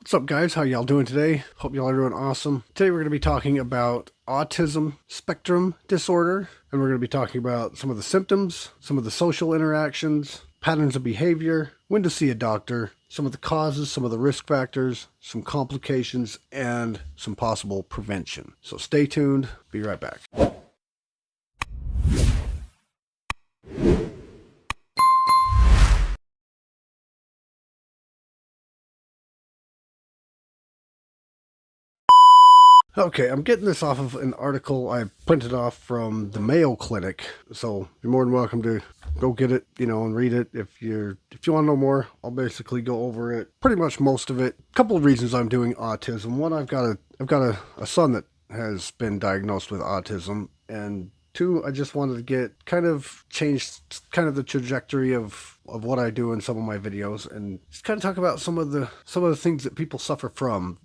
What's up, guys? How y'all doing today? Hope y'all are doing awesome. Today we're going to be talking about autism spectrum disorder, and we're going to be talking about some of the symptoms, some of the social interactions, patterns of behavior, when to see a doctor, some of the causes, some of the risk factors, some complications, and some possible prevention. So stay tuned. Be right back. Okay, I'm getting this off of an article I printed off from the Mayo Clinic, so you're more than welcome to go get it, and read it. If you want to know more, I'll basically go over it, pretty much most of it. A couple of reasons I'm doing autism. One, I've got a son that has been diagnosed with autism, and two, I just wanted to get kind of changed kind of the trajectory of what I do in some of my videos, and just kind of talk about some of the things that people suffer from.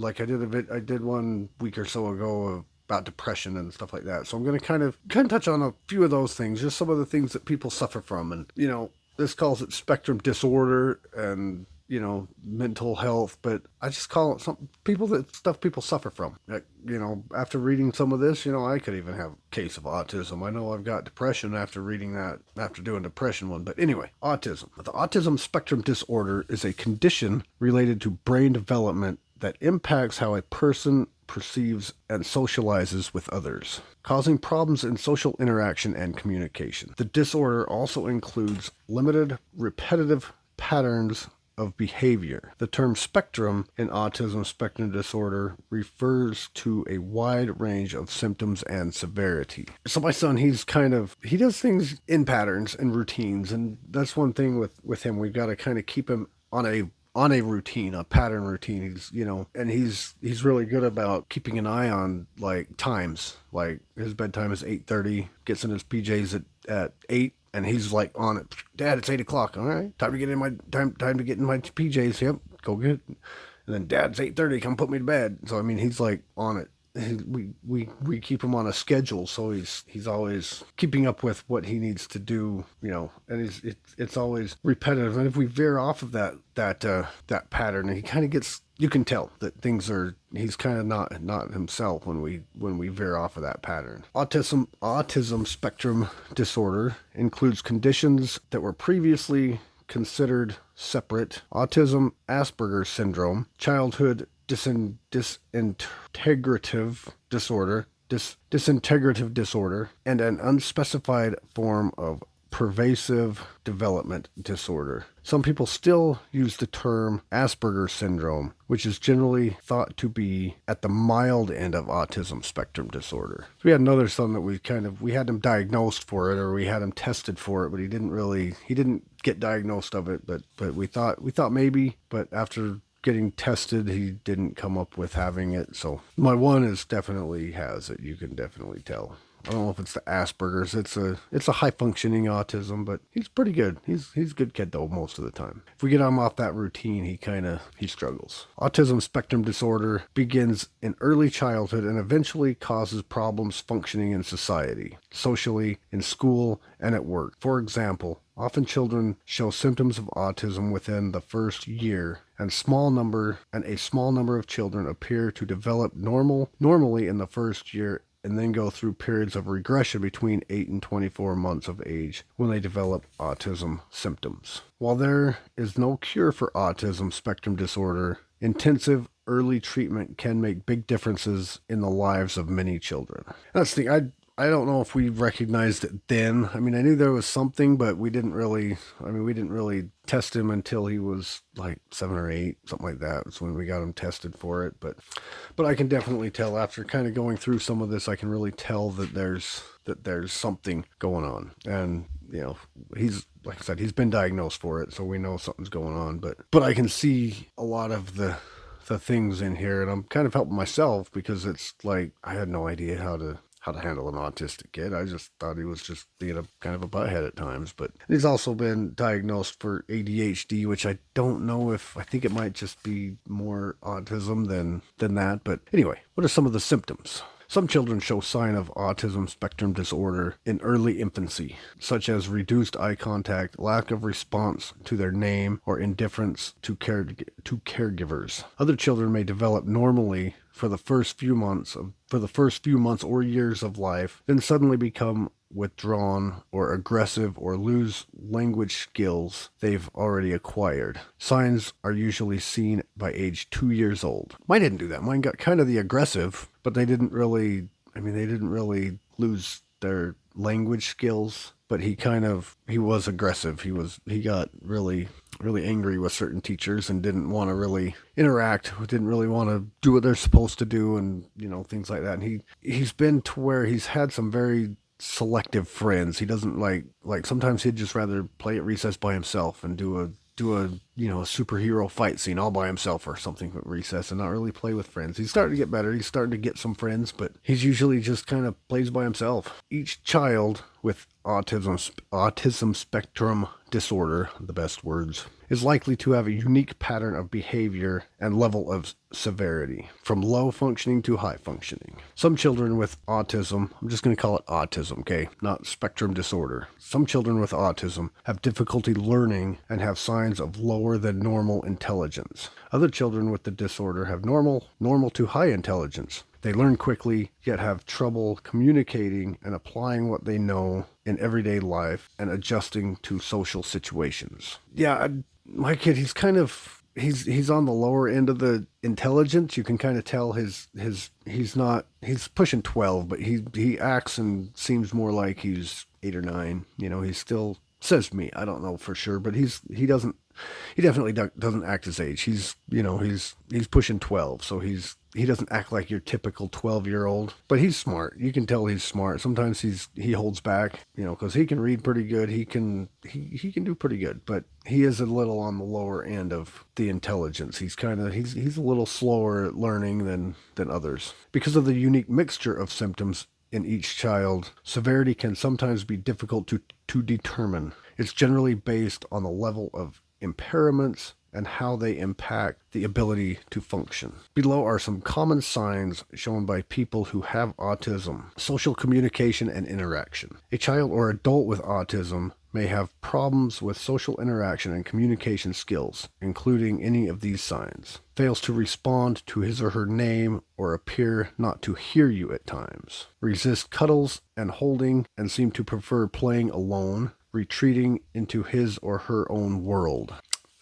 Like I did one week or so ago about depression and stuff like that. So I'm going to kind of touch on a few of those things, just some of the things that people suffer from. And this calls it spectrum disorder and mental health, but I just call it stuff people suffer from. Like, after reading some of this, I could even have a case of autism. I know I've got depression after reading that, after doing depression one. But anyway, autism. The autism spectrum disorder is a condition related to brain development that impacts how a person perceives and socializes with others, causing problems in social interaction and communication. The disorder also includes limited, repetitive patterns of behavior. The term spectrum in autism spectrum disorder refers to a wide range of symptoms and severity. So my son, he does things in patterns and routines, and that's one thing with him. We've got to kind of keep him on a routine, a pattern routine. And he's really good about keeping an eye on like times. Like his bedtime is 8:30, gets in his PJs at 8, and he's like on it. Dad, it's 8 o'clock. All right, time to get in my time to get in my PJs. Yep, go get it. And then Dad's 8:30, come put me to bed. So I mean, he's like on it. We keep him on a schedule, so he's always keeping up with what he needs to do, and it's always repetitive. And if we veer off of that pattern, he kind of gets, you can tell that he's kind of not himself when we veer off of that pattern. Autism spectrum disorder includes conditions that were previously considered separate: autism, Asperger's syndrome, childhood disintegrative disorder, and an unspecified form of pervasive development disorder. Some people still use the term Asperger's syndrome, which is generally thought to be at the mild end of autism spectrum disorder. So we had another son that we had him diagnosed for it, or we had him tested for it, but he didn't get diagnosed of it, but we thought maybe, but after getting tested, he didn't come up with having it. So my one is definitely has it. You can definitely tell. I don't know if it's the Asperger's. It's a high functioning autism, but he's pretty good. He's a good kid though most of the time. If we get him off that routine, he struggles. Autism spectrum disorder begins in early childhood and eventually causes problems functioning in society, socially, in school, and at work. For example, often children show symptoms of autism within the first year, and a small number of children appear to develop normally in the first year, and then go through periods of regression between 8 and 24 months of age when they develop autism symptoms. While there is no cure for autism spectrum disorder, intensive early treatment can make big differences in the lives of many children. That's the thing. I don't know if we recognized it then. I mean, I knew there was something, but we didn't really test him until he was like 7 or 8, something like that. That's when we got him tested for it. But I can definitely tell after kind of going through some of this, I can really tell that there's something going on. And, he's, like I said, he's been diagnosed for it, so we know something's going on. But I can see a lot of the things in here, and I'm kind of helping myself because it's like I had no idea how to handle an autistic kid. I just thought he was just being a kind of a butthead at times. But he's also been diagnosed for ADHD, which I don't know I think it might just be more autism than that. But anyway, what are some of the symptoms? Some children show sign of autism spectrum disorder in early infancy, such as reduced eye contact, lack of response to their name, or indifference to caregivers. Other children may develop normally for the first few months or years of life, then suddenly become withdrawn or aggressive or lose language skills they've already acquired. Signs are usually seen by age 2 years old. Mine didn't do that. Mine got kind of the aggressive, but they didn't really lose their language skills, but he was aggressive. He got really angry with certain teachers and didn't want to really interact, didn't really want to do what they're supposed to do, and things like that. And he's been to where he's had some very selective friends. He doesn't like sometimes he'd just rather play at recess by himself and do a superhero fight scene all by himself or something at recess and not really play with friends. He's starting to get better. He's starting to get some friends, but he's usually just kind of plays by himself. Each child with autism spectrum disorder, the best words, is likely to have a unique pattern of behavior and level of severity, from low functioning to high functioning. Some children with autism, I'm just going to call it autism, okay, not spectrum disorder. Some children with autism have difficulty learning and have signs of lower than normal intelligence. Other children with the disorder have normal to high intelligence. They learn quickly, yet have trouble communicating and applying what they know in everyday life and adjusting to social situations. Yeah, my kid, he's on the lower end of the intelligence. You can kind of tell he's pushing 12, but he acts and seems more like he's 8 or 9. He still says me. I don't know for sure, but he definitely doesn't act his age. He's pushing 12, so he doesn't act like your typical 12-year-old, but he's smart. You can tell he's smart. Sometimes he holds back, because he can read pretty good. He can do pretty good, but he is a little on the lower end of the intelligence. He's a little slower at learning than others. Because of the unique mixture of symptoms in each child, severity can sometimes be difficult to determine. It's generally based on the level of impairments and how they impact the ability to function. Below are some common signs shown by people who have autism. Social communication and interaction. A child or adult with autism may have problems with social interaction and communication skills, including any of these signs. Fails to respond to his or her name or appear not to hear you at times. Resist cuddles and holding and seem to prefer playing alone, retreating into his or her own world.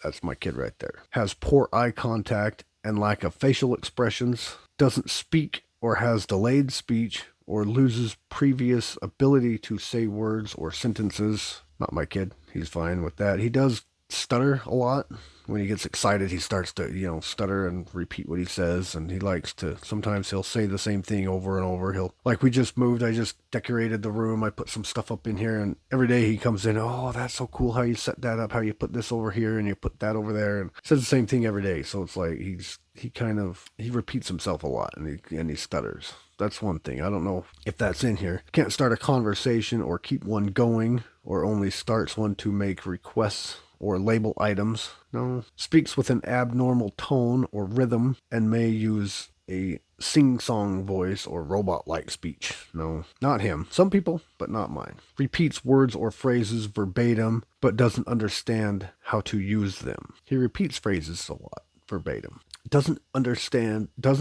That's my kid right there. Has poor eye contact and lack of facial expressions. Doesn't speak or has delayed speech or loses previous ability to say words or sentences. Not my kid. He's fine with that. He does stutter a lot. When he gets excited, he starts to, stutter and repeat what he says. And he likes to, sometimes he'll say the same thing over and over. We just moved, I just decorated the room. I put some stuff up in here. And every day he comes in, oh, that's so cool how you set that up, how you put this over here and you put that over there. And says the same thing every day. So it's like he repeats himself a lot and he stutters. That's one thing. I don't know if that's in here. Can't start a conversation or keep one going, or only starts one to make requests or label items. No. Speaks with an abnormal tone or rhythm and may use a sing-song voice or robot-like speech. No, not him. Some people, but not mine. Repeats words or phrases verbatim, but doesn't understand how to use them. He repeats phrases a lot verbatim. Doesn't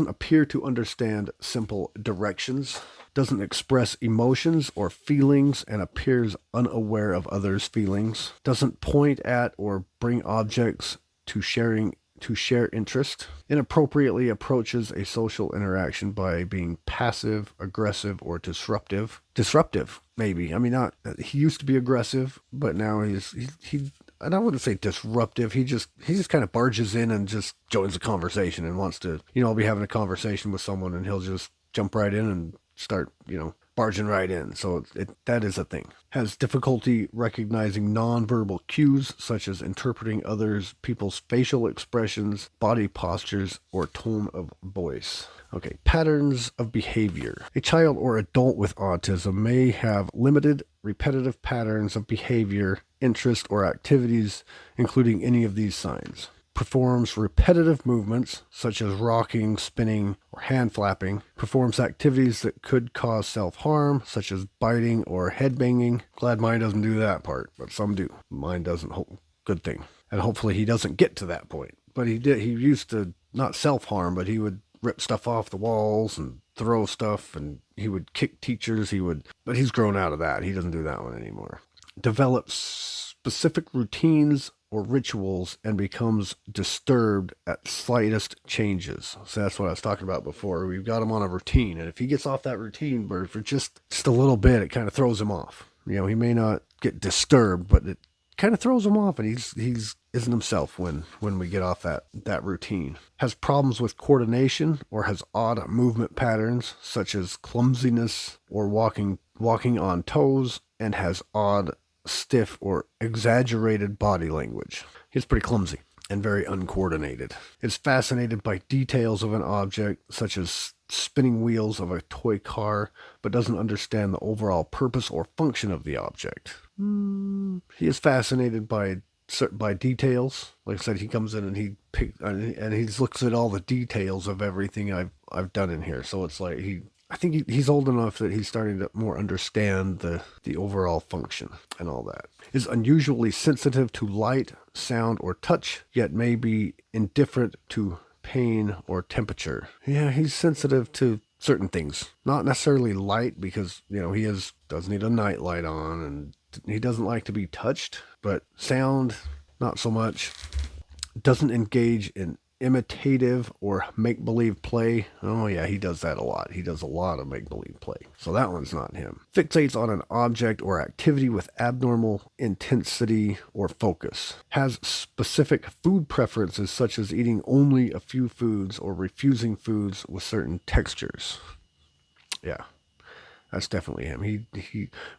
appear to understand simple directions. Doesn't express emotions or feelings and appears unaware of others' feelings. Doesn't point at or bring objects to share interest. Inappropriately approaches a social interaction by being passive, aggressive, or disruptive. Disruptive, maybe. I mean, he used to be aggressive, but now he and I wouldn't say disruptive. He just kind of barges in and just joins the conversation and wants to, I'll be having a conversation with someone and he'll just jump right in and start, barging right in. So that is a thing. Has difficulty recognizing nonverbal cues, such as interpreting people's facial expressions, body postures, or tone of voice. Okay, patterns of behavior. A child or adult with autism may have limited, repetitive patterns of behavior, interest, or activities, including any of these signs. performs repetitive movements such as rocking, spinning, or hand flapping, performs activities that could cause self-harm such as biting or headbanging. Glad mine doesn't do that part, but some do. Mine doesn't. Good thing. And hopefully he doesn't get to that point. But he used to not self-harm, but he would rip stuff off the walls and throw stuff, and he would kick teachers. But he's grown out of that. He doesn't do that one anymore. Develops specific routines or rituals and becomes disturbed at slightest changes. So that's what I was talking about before. We've got him on a routine, and if he gets off that routine, but for just a little bit, it kind of throws him off. He may not get disturbed, but it kind of throws him off, and he's isn't himself when we get off that routine. Has problems with coordination or has odd movement patterns such as clumsiness or walking on toes, and has odd, stiff, or exaggerated body language. He's pretty clumsy and very uncoordinated. Is fascinated by details of an object such as spinning wheels of a toy car, but doesn't understand the overall purpose or function of the object. He is fascinated by details. Like I said, he comes in and he looks at all the details of everything I've done in here. So it's like I think he's old enough that he's starting to more understand the overall function and all that. Is unusually sensitive to light, sound, or touch, yet may be indifferent to pain or temperature. Yeah, he's sensitive to certain things. Not necessarily light, because, he does need a night light on, and he doesn't like to be touched, but sound, not so much. Doesn't engage in imitative or make-believe play. Oh yeah, he does that a lot. He does a lot of make-believe play. So that one's not him. Fixates on an object or activity with abnormal intensity or focus. Has specific food preferences such as eating only a few foods or refusing foods with certain textures. Yeah. That's definitely him.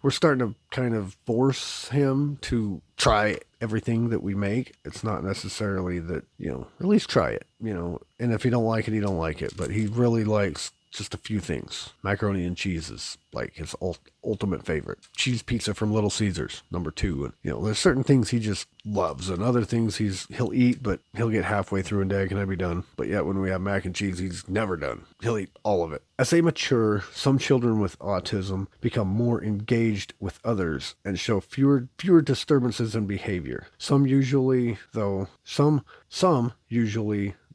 We're starting to kind of force him to try everything that we make. It's not necessarily that, at least try it, and if you don't like it, you don't like it. But he really likes just a few things. Macaroni and cheese is like his ultimate favorite. Cheese pizza from Little Caesars, number 2. And, there's certain things he just loves, and other things he'll eat, but he'll get halfway through and Dad, can I be done? But yet when we have mac and cheese, he's never done. He'll eat all of it. As they mature, some children with autism become more engaged with others and show fewer disturbances in behavior. Some usually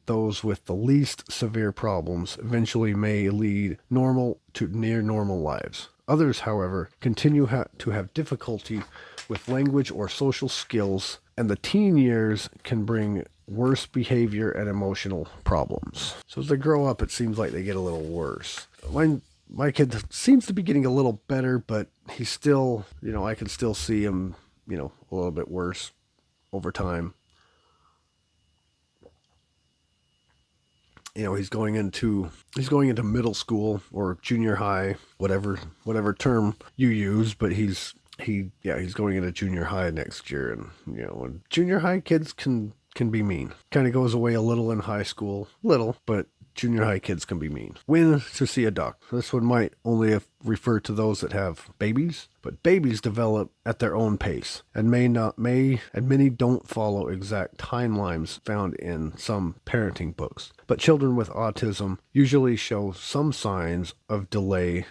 those with the least severe problems eventually may lead normal to near normal lives. Others, however, continue to have difficulty with language or social skills, and the teen years can bring worse behavior and emotional problems. So as they grow up, it seems like they get a little worse. My kid seems to be getting a little better, but he's still, I can still see him, a little bit worse over time. He's going into middle school or junior high, whatever term you use, but he's going into junior high next year, and and junior high kids can be mean. Kind of goes away a little in high school, but junior high kids can be mean. When to see a doctor. This one might only refer to those that have babies, but babies develop at their own pace and many don't follow exact timelines found in some parenting books. But children with autism usually show some signs of delayed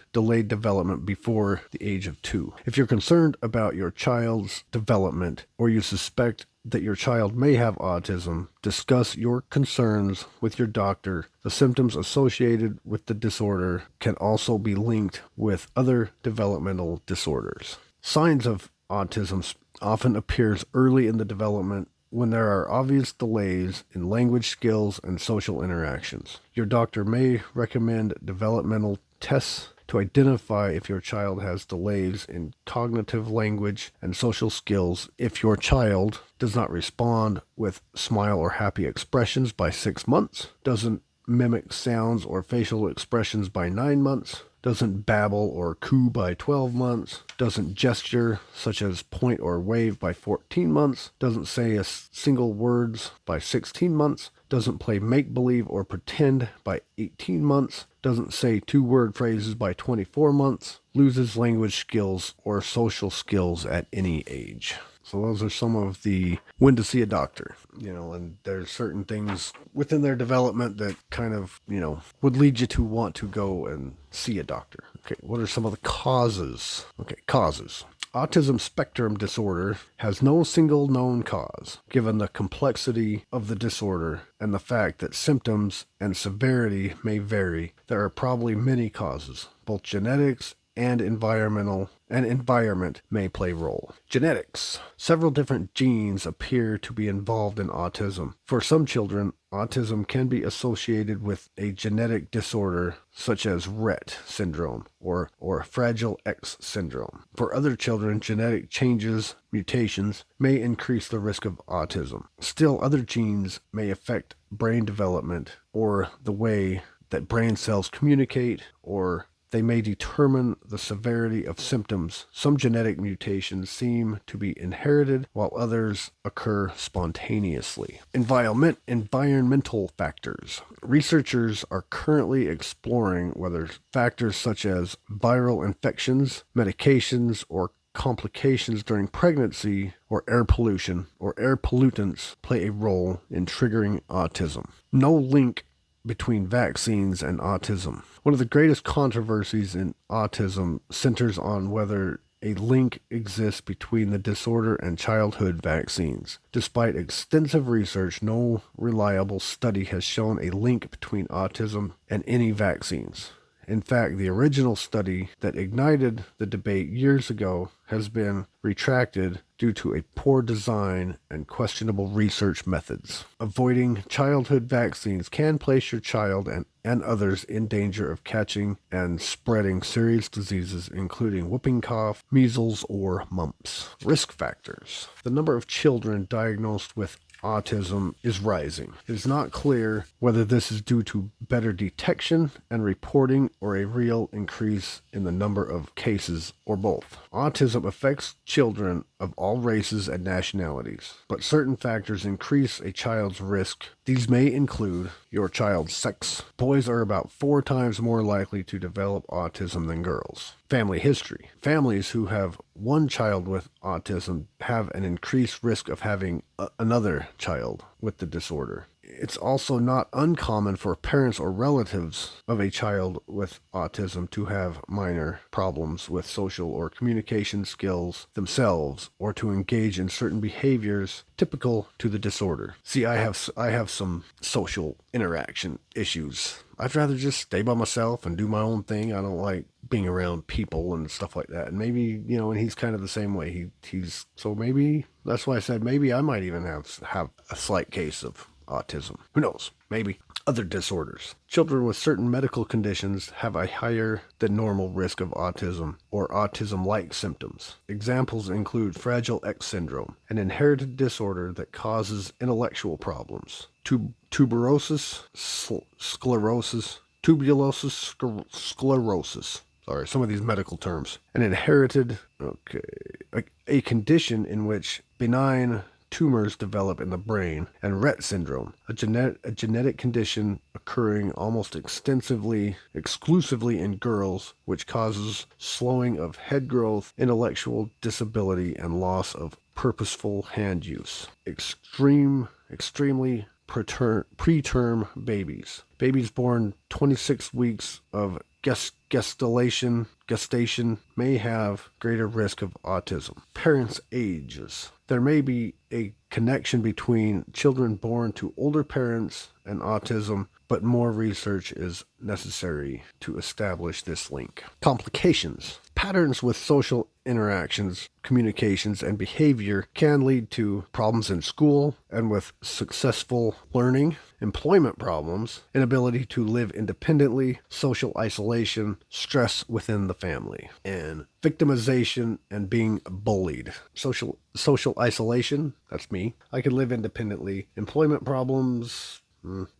development before the age of 2. If you're concerned about your child's development, or you suspect that your child may have autism, discuss your concerns with your doctor. The symptoms associated with the disorder can also be linked with other developmental disorders. Signs of autism often appears early in the development when there are obvious delays in language skills and social interactions. Your doctor may recommend developmental tests to identify if your child has delays in cognitive, language, and social skills. If your child does not respond with smile or happy expressions by 6 months, doesn't mimic sounds or facial expressions by 9 months, doesn't babble or coo by 12 months, doesn't gesture such as point or wave by 14 months, doesn't say a single words by 16 months, doesn't play make-believe or pretend by 18 months, doesn't say 2-word phrases by 24 months, loses language skills or social skills at any age. So those are some of the when to see a doctor, and there's certain things within their development that kind of, would lead you to want to go and see a doctor. Okay, what are some of the causes? Okay, causes. Autism spectrum disorder has no single known cause. Given the complexity of the disorder and the fact that symptoms and severity may vary, there are probably many causes. Both genetics and environment may play role. Genetics. Several different genes appear to be involved in autism. For some children, autism can be associated with a genetic disorder such as Rett syndrome or Fragile X syndrome. For other children, genetic mutations, may increase the risk of autism. Still, other genes may affect brain development or the way that brain cells communicate, or they may determine the severity of symptoms. Some genetic mutations seem to be inherited, while others occur spontaneously. Environmental factors. Researchers are currently exploring whether factors such as viral infections, medications, or complications during pregnancy, or air pollution, or air pollutants play a role in triggering autism. No link between vaccines and autism. One of the greatest controversies in autism centers on whether a link exists between the disorder and childhood vaccines. Despite extensive research, no reliable study has shown a link between autism and any vaccines. In fact, the original study that ignited the debate years ago has been retracted due to a poor design and questionable research methods. Avoiding childhood vaccines can place your child and others in danger of catching and spreading serious diseases, including whooping cough, measles, or mumps. Risk factors. The number of children diagnosed with autism is rising. It is not clear whether this is due to better detection and reporting or a real increase in the number of cases, or both. Autism affects children of all races and nationalities, but certain factors increase a child's risk. These may include your child's sex. Boys are about 4 times more likely to develop autism than girls. Family history. Families who have one child with autism have an increased risk of having another child with the disorder. It's also not uncommon for parents or relatives of a child with autism to have minor problems with social or communication skills themselves, or to engage in certain behaviors typical to the disorder. See, I have some social interaction issues. I'd rather just stay by myself and do my own thing. I don't like being around people and stuff like that. And maybe, and he's kind of the same way. He's so maybe that's why I said maybe I might even have a slight case of autism. Who knows? Maybe. Other disorders. Children with certain medical conditions have a higher than normal risk of autism or autism-like symptoms. Examples include Fragile X syndrome, an inherited disorder that causes intellectual problems. Tuberculosis sclerosis. Sorry, some of these medical terms. A condition in which benign tumors develop in the brain, and Rett syndrome, a genetic condition occurring almost exclusively in girls, which causes slowing of head growth, intellectual disability, and loss of purposeful hand use. Extremely preterm babies. Babies born 26 weeks of gestation may have greater risk of autism. Parents' ages. There may be a connection between children born to older parents and autism, but more research is necessary to establish this link. Complications. Patterns with social interactions, communications, and behavior can lead to problems in school and with successful learning, employment problems, inability to live independently, social isolation, stress within the family, and victimization and being bullied. Social isolation, that's me. I can live independently. Employment problems,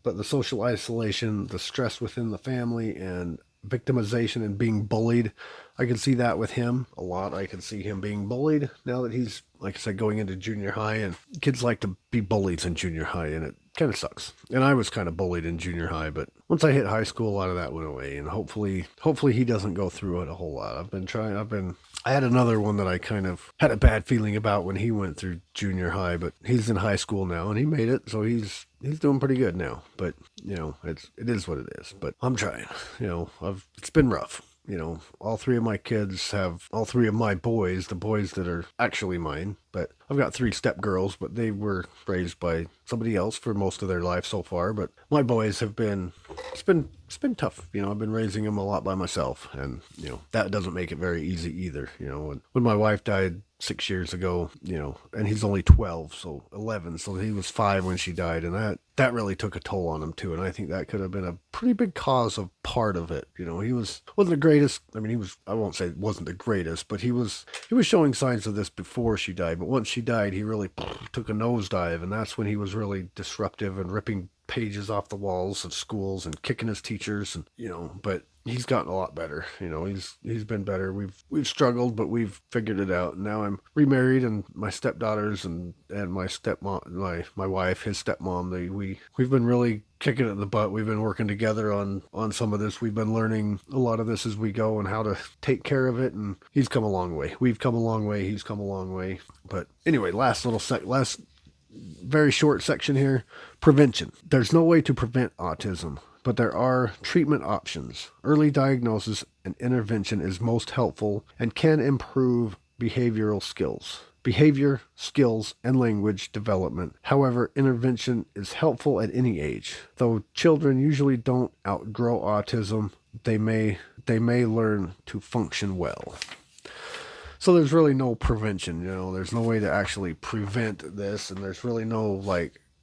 but the social isolation, the stress within the family, and victimization and being bullied, I can see that with him a lot. I can see him being bullied now that he's, like I said, going into junior high, and kids like to be bullies in junior high, and it kind of sucks. And I was kind of bullied in junior high, but once I hit high school, a lot of that went away, and hopefully he doesn't go through it a whole lot. I've been I had another one that I kind of had a bad feeling about when he went through junior high, but he's in high school now and he made it, so he's doing pretty good now. But it is what it is. But I'm trying. It's been rough. All three of my kids have all three of my boys, the boys that are actually mine. But I've got three step girls, but they were raised by somebody else for most of their life so far. But my boys have been, it's been tough. I've been raising them a lot by myself, and that doesn't make it very easy either. When my wife died 6 years ago, and he's only 12, so 11, so he was 5 when she died, and that really took a toll on him too. And I think that could have been a pretty big cause of part of it. He wasn't the greatest. I mean, I won't say wasn't the greatest, but he was showing signs of this before she died. But once she died, he really took a nosedive, and that's when he was really disruptive and ripping pages off the walls of schools and kicking his teachers, and but he's gotten a lot better. He's been better. We've struggled, but we've figured it out. Now I'm remarried, and my stepdaughters and my stepmom, my wife, his stepmom, we've been really kicking it in the butt. We've been working together on some of this. We've been learning a lot of this as we go and how to take care of it, and he's come a long way. We've come a long way. He's come a long way. But anyway, last very short section here. Prevention. There's no way to prevent autism, but there are treatment options. Early diagnosis and intervention is most helpful and can improve behavioral skills. Behavior, skills, and language development. However, intervention is helpful at any age. Though children usually don't outgrow autism, they may learn to function well. So there's really no prevention, there's no way to actually prevent this, and there's really no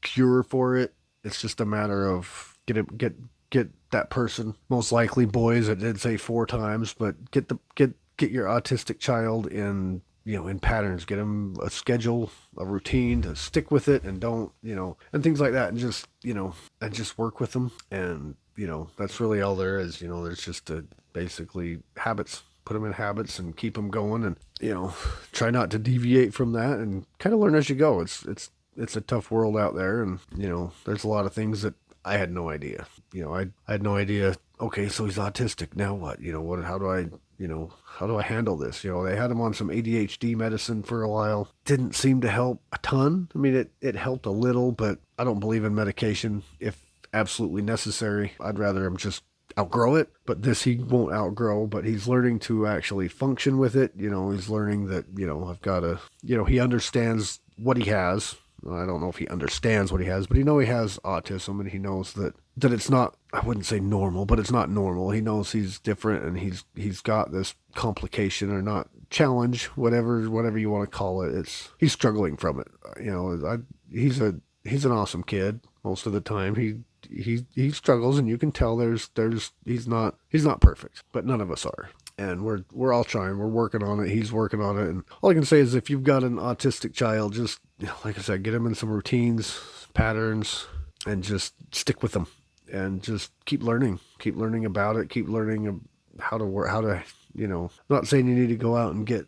cure for it. It's just a matter of get that person, most likely boys. I did say 4 times, but get your autistic child in patterns. Get them a schedule, a routine to stick with it, and don't, and things like that, and just work with them. And that's really all there is. There's just basically habits. Put them in habits and keep them going, and try not to deviate from that, and kind of learn as you go. It's a tough world out there, and there's a lot of things that I had no idea. I had no idea. Okay, so he's autistic. Now what? How do I handle this? They had him on some ADHD medicine for a while. Didn't seem to help a ton. I mean, it helped a little, but I don't believe in medication if absolutely necessary. I'd rather him just outgrow it. But this he won't outgrow, but he's learning to actually function with it. He's learning that, I've got to, he understands what he has. I don't know if he understands what he has, but he has autism, and he knows that it's not, I wouldn't say normal, but it's not normal. He knows he's different, and he's got this complication, or not, challenge, whatever you want to call it. He's struggling from it. He's an awesome kid most of the time. He struggles, and you can tell he's not perfect, but none of us are. And we're all trying. We're working on it. He's working on it. And all I can say is, if you've got an autistic child, just, like I said, get him in some routines, patterns, and just stick with them, and just keep learning about it. Keep learning how to work, I'm not saying you need to go out and get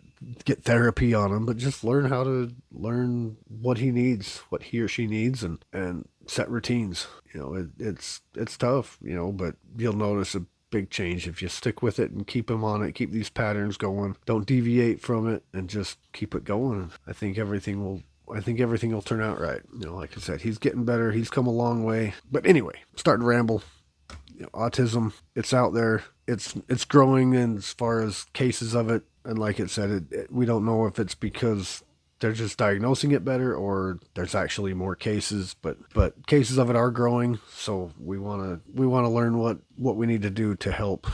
therapy on him, but just learn what he needs, what he or she needs, and set routines. It's tough, but you'll notice a big change if you stick with it and keep him on it, keep these patterns going, don't deviate from it, and just keep it going. I think everything will turn out right. Like I said, he's getting better. He's come a long way. But anyway, starting to ramble. Autism, it's out there. It's growing in as far as cases of it. And like it said, we don't know if it's because they're just diagnosing it better, or there's actually more cases, but cases of it are growing. So we want to learn what we need to do to help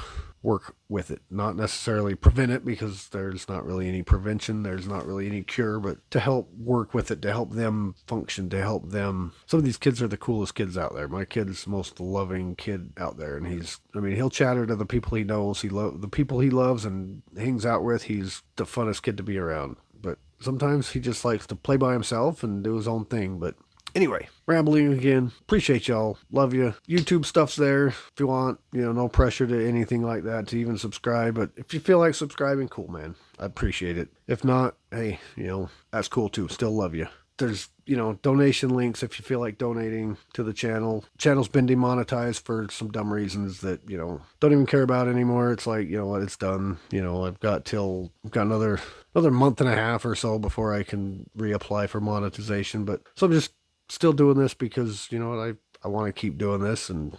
work with it, not necessarily prevent it, because there's not really any prevention, there's not really any cure, but to help work with it, to help them function, to help them. Some of these kids are the coolest kids out there. My kid's the most loving kid out there, and he'll chatter to the people he knows, the people he loves and hangs out with. He's the funnest kid to be around, but sometimes he just likes to play by himself and do his own thing. But anyway, rambling again. Appreciate y'all. Love you. YouTube stuff's there if you want. No pressure to anything like that to even subscribe. But if you feel like subscribing, cool, man. I appreciate it. If not, hey, that's cool too. Still love you. There's donation links if you feel like donating to the channel. Channel's been demonetized for some dumb reasons that, don't even care about anymore. It's like, what, it's done. I've got another month and a half or so before I can reapply for monetization. But so I'm just still doing this because, I want to keep doing this, and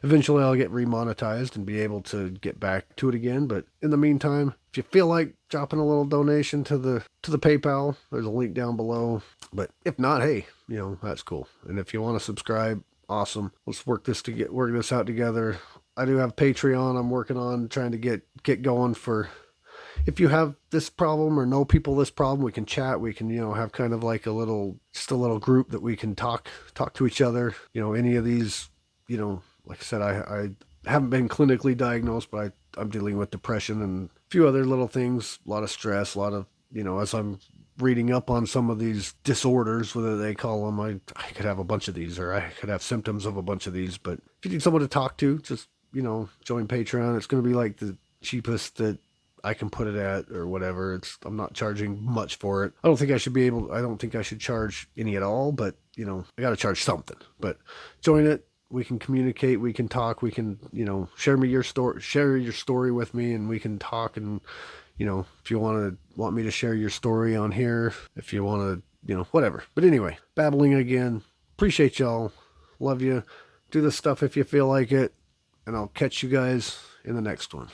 eventually I'll get remonetized and be able to get back to it again. But in the meantime, if you feel like dropping a little donation to the PayPal, there's a link down below. But if not, hey, that's cool. And if you want to subscribe, awesome. Let's work this out together. I do have Patreon. I'm working on trying to get going for. If you have this problem or know people this problem, we can chat. We can, have kind of like a little group that we can talk to each other. Any of these, like I said, I haven't been clinically diagnosed, but I'm dealing with depression and a few other little things, a lot of stress, a lot of, as I'm reading up on some of these disorders, whether they call them, I could have a bunch of these, or I could have symptoms of a bunch of these. But if you need someone to talk to, just, join Patreon. It's going to be like the cheapest that I can put it at, or whatever. I'm not charging much for it. I don't think I should charge any at all, but I got to charge something. But join it. We can communicate, we can talk, we can, share your story with me, and we can talk. And, if you want me to share your story on here, if you want to, whatever. But anyway, babbling again. Appreciate y'all. Love you. Do this stuff if you feel like it. And I'll catch you guys in the next one.